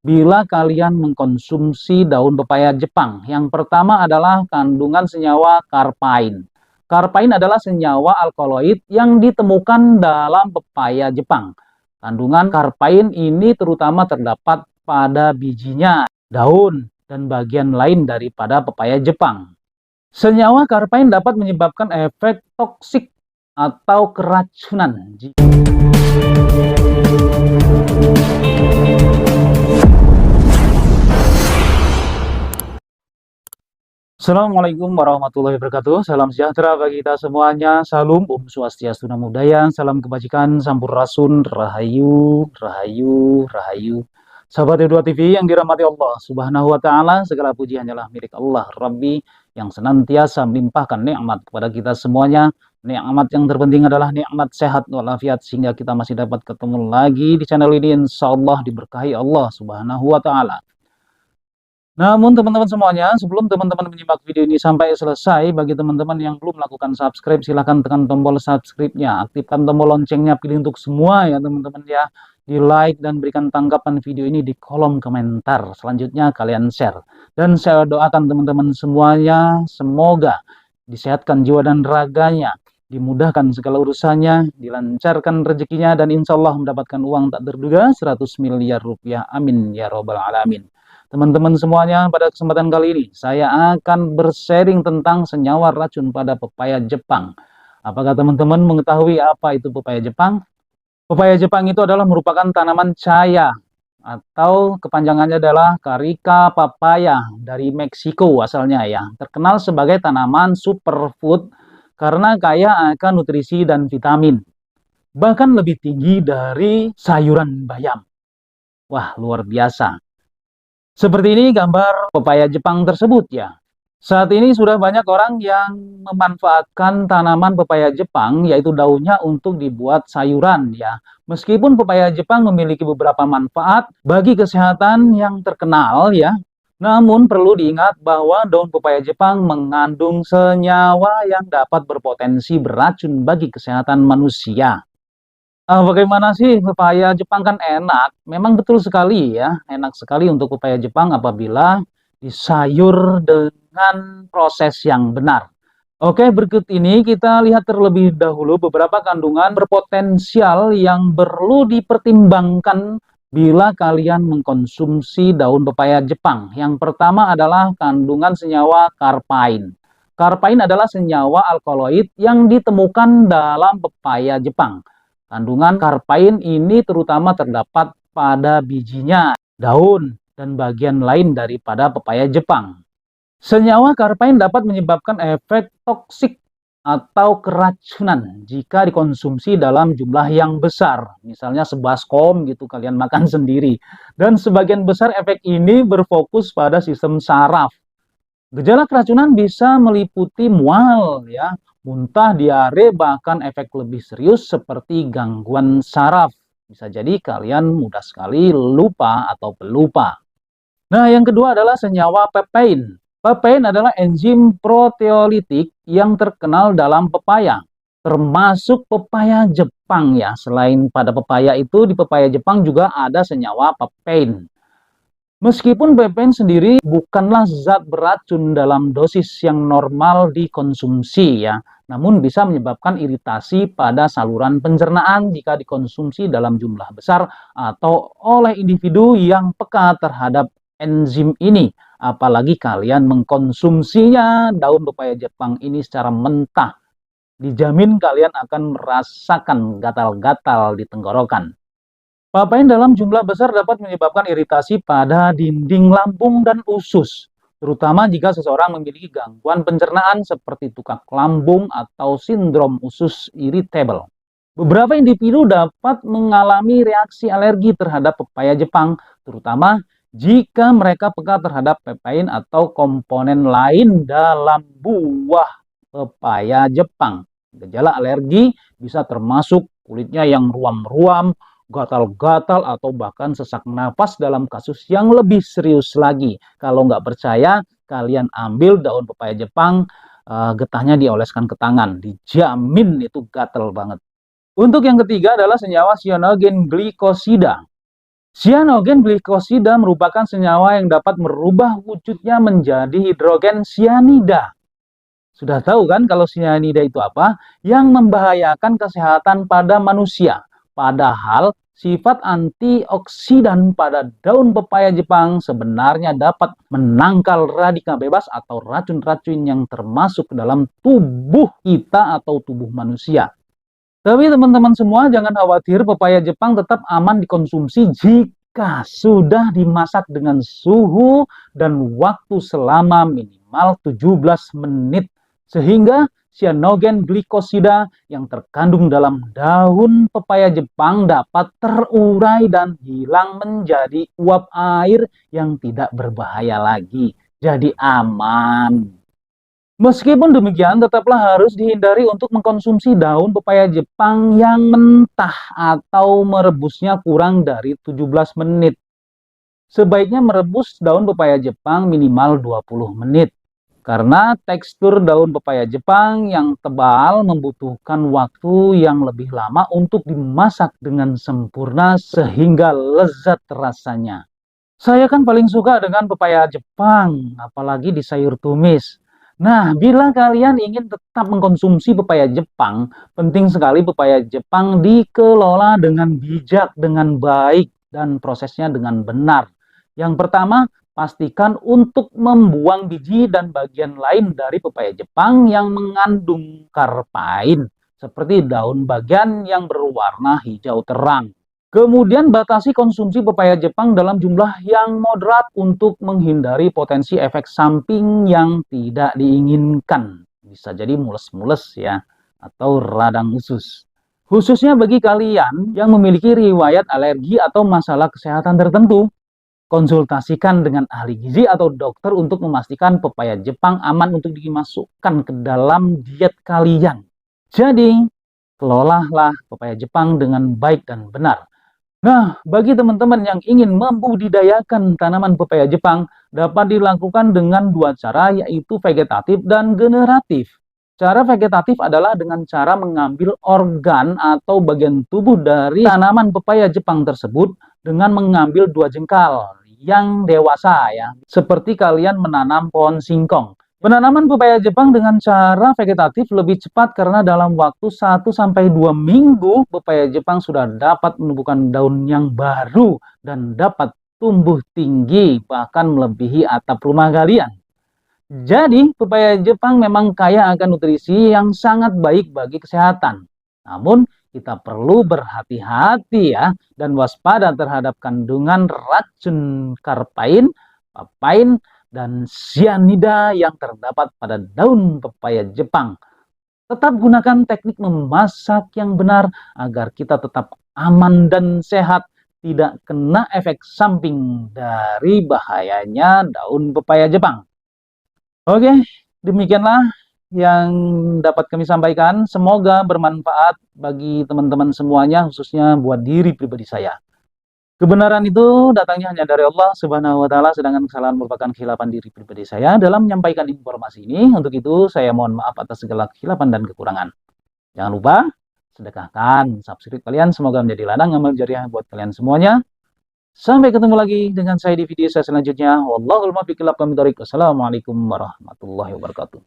bila kalian mengkonsumsi daun pepaya Jepang. Yang pertama adalah kandungan senyawa karpain. Karpain adalah senyawa alkaloid yang ditemukan dalam pepaya Jepang. Kandungan karpain ini terutama terdapat pada bijinya, daun, dan bagian lain daripada pepaya Jepang. Senyawa karpain dapat menyebabkan efek toksik atau keracunan. Assalamualaikum warahmatullahi wabarakatuh. Salam sejahtera bagi kita semuanya. Salam Om Swastiastu Namo Buddhaya. Salam kebajikan, Sampurasun, Rahayu, Rahayu, Rahayu. Sahabat Dua TV yang dirahmati Allah Subhanahu wa taala, segala puji hanyalah milik Allah Rabbi yang senantiasa melimpahkan nikmat kepada kita semuanya. Nikmat yang terpenting adalah nikmat sehat walafiat sehingga kita masih dapat ketemu lagi di channel ini, insyaallah diberkahi Allah Subhanahu wa taala. Namun teman-teman semuanya, sebelum teman-teman menyimak video ini sampai selesai, bagi teman-teman yang belum melakukan subscribe, silahkan tekan tombol subscribe-nya, aktifkan tombol loncengnya, pilih untuk semua ya teman-teman ya, di like dan berikan tanggapan video ini di kolom komentar. Selanjutnya kalian share. Dan saya doakan teman-teman semuanya, semoga disehatkan jiwa dan raganya, dimudahkan segala urusannya, dilancarkan rezekinya, dan insya Allah mendapatkan uang tak terduga 100 miliar rupiah. Amin ya robbal alamin. Teman-teman semuanya, pada kesempatan kali ini saya akan bersharing tentang senyawa racun pada pepaya Jepang. Apakah teman-teman mengetahui apa itu pepaya Jepang? Pepaya Jepang itu adalah merupakan tanaman cahaya atau kepanjangannya adalah Carica papaya dari Meksiko asalnya ya. Terkenal sebagai tanaman superfood karena kaya akan nutrisi dan vitamin. Bahkan lebih tinggi dari sayuran bayam. Wah, luar biasa. Seperti ini gambar pepaya Jepang tersebut ya. Saat ini sudah banyak orang yang memanfaatkan tanaman pepaya Jepang, yaitu daunnya untuk dibuat sayuran ya. Meskipun pepaya Jepang memiliki beberapa manfaat bagi kesehatan yang terkenal ya, namun perlu diingat bahwa daun pepaya Jepang mengandung senyawa yang dapat berpotensi beracun bagi kesehatan manusia. Bagaimana sih pepaya Jepang kan enak? Memang betul sekali ya, enak sekali untuk pepaya Jepang apabila disayur dengan proses yang benar. Oke, berikut ini kita lihat terlebih dahulu beberapa kandungan berpotensial yang perlu dipertimbangkan bila kalian mengkonsumsi daun pepaya Jepang. Yang pertama adalah kandungan senyawa karpain. Karpain adalah senyawa alkaloid yang ditemukan dalam pepaya Jepang. Kandungan karpain ini terutama terdapat pada bijinya, daun, dan bagian lain daripada pepaya Jepang. Senyawa karpain dapat menyebabkan efek toksik atau keracunan jika dikonsumsi dalam jumlah yang besar. Misalnya sebaskom gitu kalian makan sendiri. Dan sebagian besar efek ini berfokus pada sistem saraf. Gejala keracunan bisa meliputi mual ya, muntah, diare, bahkan efek lebih serius seperti gangguan saraf. Bisa jadi kalian mudah sekali lupa atau pelupa. Nah, yang kedua adalah senyawa peptide. Peptide adalah enzim proteolitik yang terkenal dalam pepaya, termasuk pepaya Jepang ya. Selain pada pepaya itu, di pepaya Jepang juga ada senyawa peptide. Meskipun peptide sendiri bukanlah zat beracun dalam dosis yang normal dikonsumsi ya, namun bisa menyebabkan iritasi pada saluran pencernaan jika dikonsumsi dalam jumlah besar atau oleh individu yang peka terhadap enzim ini. Apalagi kalian mengkonsumsinya daun pepaya Jepang ini secara mentah, dijamin kalian akan merasakan gatal-gatal di tenggorokan. Papain dalam jumlah besar dapat menyebabkan iritasi pada dinding lambung dan usus, terutama jika seseorang memiliki gangguan pencernaan seperti tukak lambung atau sindrom usus irritable. Beberapa individu dapat mengalami reaksi alergi terhadap pepaya Jepang, terutama jika mereka peka terhadap peptide atau komponen lain dalam buah pepaya Jepang. Gejala alergi bisa termasuk kulitnya yang ruam-ruam, gatal-gatal, atau bahkan sesak nafas dalam kasus yang lebih serius lagi. Kalau nggak percaya, kalian ambil daun pepaya Jepang, getahnya dioleskan ke tangan. Dijamin itu gatal banget. Untuk yang ketiga adalah senyawa cyanogen glikosida. Sianogen glikosida merupakan senyawa yang dapat merubah wujudnya menjadi hidrogen sianida. Sudah tahu kan kalau sianida itu apa? Yang membahayakan kesehatan pada manusia. Padahal sifat antioksidan pada daun pepaya Jepang sebenarnya dapat menangkal radikal bebas atau racun-racun yang termasuk dalam tubuh kita atau tubuh manusia. Tapi teman-teman semua jangan khawatir, pepaya Jepang tetap aman dikonsumsi jika sudah dimasak dengan suhu dan waktu selama minimal 17 menit. Sehingga cyanogen glikosida yang terkandung dalam daun pepaya Jepang dapat terurai dan hilang menjadi uap air yang tidak berbahaya lagi. Jadi aman. Meskipun demikian, tetaplah harus dihindari untuk mengkonsumsi daun pepaya Jepang yang mentah atau merebusnya kurang dari 17 menit. Sebaiknya merebus daun pepaya Jepang minimal 20 menit. Karena tekstur daun pepaya Jepang yang tebal membutuhkan waktu yang lebih lama untuk dimasak dengan sempurna sehingga lezat rasanya. Saya kan paling suka dengan pepaya Jepang, apalagi di sayur tumis. Nah, bila kalian ingin tetap mengkonsumsi pepaya Jepang, penting sekali pepaya Jepang dikelola dengan bijak, dengan baik, dan prosesnya dengan benar. Yang pertama, pastikan untuk membuang biji dan bagian lain dari pepaya Jepang yang mengandung karpain, seperti daun bagian yang berwarna hijau terang. Kemudian batasi konsumsi pepaya Jepang dalam jumlah yang moderat untuk menghindari potensi efek samping yang tidak diinginkan. Bisa jadi mules-mules ya, atau radang usus. Khususnya bagi kalian yang memiliki riwayat alergi atau masalah kesehatan tertentu, konsultasikan dengan ahli gizi atau dokter untuk memastikan pepaya Jepang aman untuk dimasukkan ke dalam diet kalian. Jadi, kelolalah pepaya Jepang dengan baik dan benar. Nah, bagi teman-teman yang ingin membudidayakan tanaman pepaya Jepang, dapat dilakukan dengan dua cara, yaitu vegetatif dan generatif. Cara vegetatif adalah dengan cara mengambil organ atau bagian tubuh dari tanaman pepaya Jepang tersebut dengan mengambil dua jengkal yang dewasa ya, seperti kalian menanam pohon singkong. Penanaman pepaya Jepang dengan cara vegetatif lebih cepat karena dalam waktu 1-2 minggu pepaya Jepang sudah dapat menumbuhkan daun yang baru dan dapat tumbuh tinggi bahkan melebihi atap rumah kalian. Jadi pepaya Jepang memang kaya akan nutrisi yang sangat baik bagi kesehatan. Namun kita perlu berhati-hati ya dan waspada terhadap kandungan racun karpain, papain, dan sianida yang terdapat pada daun pepaya Jepang. Tetap gunakan teknik memasak yang benar agar kita tetap aman dan sehat, tidak kena efek samping dari bahayanya daun pepaya Jepang. Oke, demikianlah yang dapat kami sampaikan. Semoga bermanfaat bagi teman-teman semuanya, khususnya buat diri pribadi saya. Kebenaran itu datangnya hanya dari Allah Subhanahu wa Ta'ala, sedangkan kesalahan merupakan kehilapan diri pribadi saya dalam menyampaikan informasi ini. Untuk itu, saya mohon maaf atas segala kehilapan dan kekurangan. Jangan lupa sedekahkan subscribe kalian, semoga menjadi ladang amal jariah buat kalian semuanya. Sampai ketemu lagi dengan saya di video saya selanjutnya. Wallahul muwaffiq ila aqwamit thoriq. Wassalamualaikum warahmatullahi wabarakatuh.